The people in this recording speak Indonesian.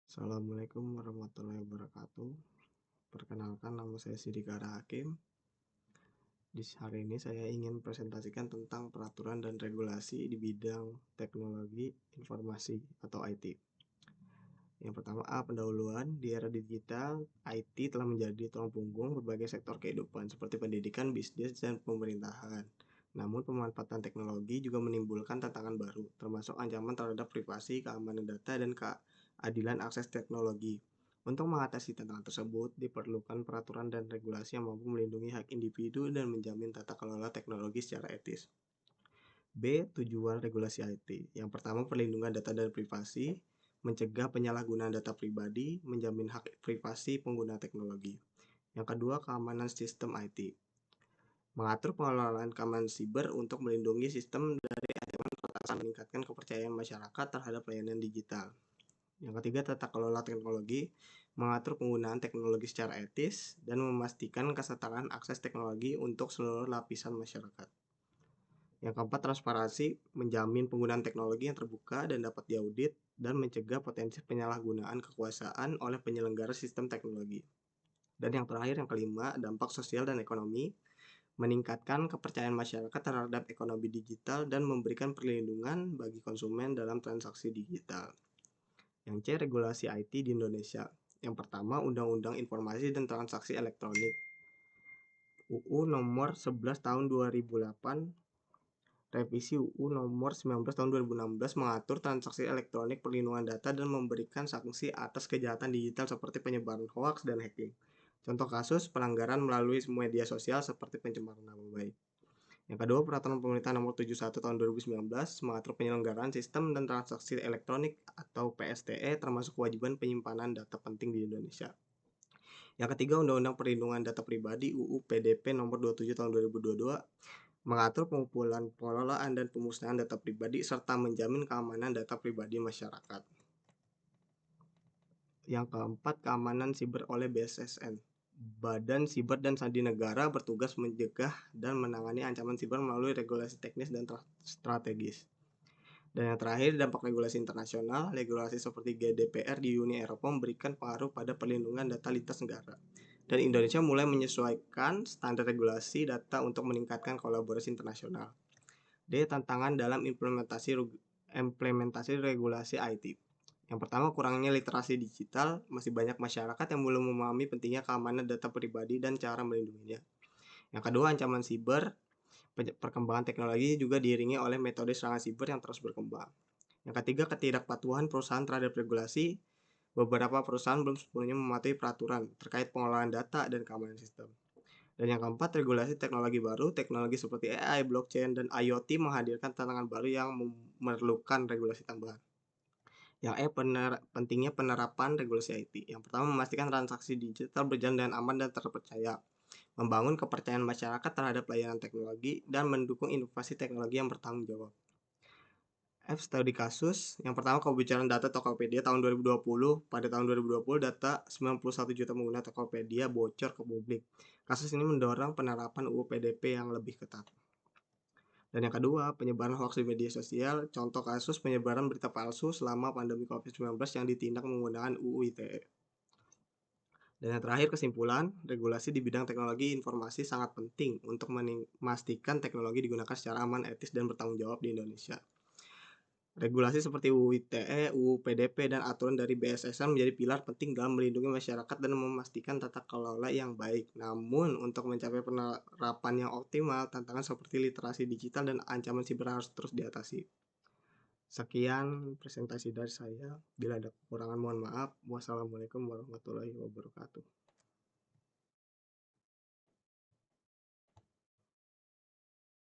Assalamualaikum warahmatullahi wabarakatuh. Perkenalkan, nama saya Siddiq Hakim. Di hari ini saya ingin presentasikan tentang peraturan dan regulasi di bidang teknologi informasi atau IT. Yang pertama A. Pendahuluan. Di era digital, IT telah menjadi tulang punggung berbagai sektor kehidupan seperti pendidikan, bisnis, dan pemerintahan. Namun pemanfaatan teknologi juga menimbulkan tantangan baru, termasuk ancaman terhadap privasi, keamanan data, dan keadilan akses teknologi. Untuk mengatasi tantangan tersebut, diperlukan peraturan dan regulasi yang mampu melindungi hak individu dan menjamin tata kelola teknologi secara etis. B. Tujuan regulasi IT. Yang pertama, perlindungan data dan privasi, mencegah penyalahgunaan data pribadi, menjamin hak privasi pengguna teknologi. Yang kedua, keamanan sistem IT. Mengatur pengelolaan keamanan siber untuk melindungi sistem dari ancaman peretasan, meningkatkan kepercayaan masyarakat terhadap layanan digital. Yang ketiga, tata kelola teknologi, mengatur penggunaan teknologi secara etis, dan memastikan kesetaraan akses teknologi untuk seluruh lapisan masyarakat. Yang keempat, transparansi, menjamin penggunaan teknologi yang terbuka dan dapat diaudit, dan mencegah potensi penyalahgunaan kekuasaan oleh penyelenggara sistem teknologi. Dan yang terakhir, yang kelima, dampak sosial dan ekonomi, meningkatkan kepercayaan masyarakat terhadap ekonomi digital dan memberikan perlindungan bagi konsumen dalam transaksi digital. Yang C. Regulasi IT di Indonesia. Yang pertama, Undang-Undang Informasi dan Transaksi Elektronik. UU nomor 11 tahun 2008, revisi UU nomor 19 tahun 2016 mengatur transaksi elektronik, perlindungan data, dan memberikan sanksi atas kejahatan digital seperti penyebaran hoaks dan hacking. Contoh kasus pelanggaran melalui media sosial seperti pencemaran nama baik. Yang kedua, Peraturan Pemerintah Nomor 71 Tahun 2019 mengatur penyelenggaraan sistem dan transaksi elektronik atau PSTE, termasuk kewajiban penyimpanan data penting di Indonesia. Yang ketiga, Undang-Undang Perlindungan Data Pribadi UU PDP Nomor 27 Tahun 2022 mengatur pengumpulan, pengelolaan, dan pemusnahan data pribadi serta menjamin keamanan data pribadi masyarakat. Yang keempat, keamanan siber oleh BSSN. Badan Siber dan Sandi Negara bertugas mencegah dan menangani ancaman siber melalui regulasi teknis dan strategis. Dan yang terakhir, dampak regulasi internasional. Regulasi seperti GDPR di Uni Eropa memberikan pengaruh pada perlindungan data lintas negara. Dan Indonesia mulai menyesuaikan standar regulasi data untuk meningkatkan kolaborasi internasional. D. Tantangan dalam implementasi regulasi IT. Yang pertama, kurangnya literasi digital. Masih banyak masyarakat yang belum memahami pentingnya keamanan data pribadi dan cara melindunginya. Yang kedua, ancaman siber. Perkembangan teknologi juga diiringi oleh metode serangan siber yang terus berkembang. Yang ketiga, ketidakpatuhan perusahaan terhadap regulasi. Beberapa perusahaan belum sepenuhnya mematuhi peraturan terkait pengelolaan data dan keamanan sistem. Dan yang keempat, regulasi teknologi baru. Teknologi seperti AI, blockchain, dan IoT menghadirkan tantangan baru yang memerlukan regulasi tambahan. Yang pentingnya penerapan regulasi IT. Yang pertama, memastikan transaksi digital berjalan dengan aman dan terpercaya, membangun kepercayaan masyarakat terhadap layanan teknologi, dan mendukung inovasi teknologi yang bertanggung jawab. F. Studi kasus. Yang pertama, kebijakan data Tokopedia tahun 2020. Pada tahun 2020, data 91 juta pengguna Tokopedia bocor ke publik. Kasus ini mendorong penerapan UU PDP yang lebih ketat. Dan yang kedua, penyebaran hoaks di media sosial. Contoh kasus penyebaran berita palsu selama pandemi COVID-19 yang ditindak menggunakan UU ITE. Dan yang terakhir, kesimpulan, regulasi di bidang teknologi informasi sangat penting untuk memastikan teknologi digunakan secara aman, etis, dan bertanggung jawab di Indonesia. Regulasi seperti UU ITE, UU PDP, dan aturan dari BSSN menjadi pilar penting dalam melindungi masyarakat dan memastikan tata kelola yang baik. Namun, untuk mencapai penerapan yang optimal, tantangan seperti literasi digital dan ancaman siber harus terus diatasi. Sekian presentasi dari saya. Bila ada kekurangan, mohon maaf. Wassalamualaikum warahmatullahi wabarakatuh.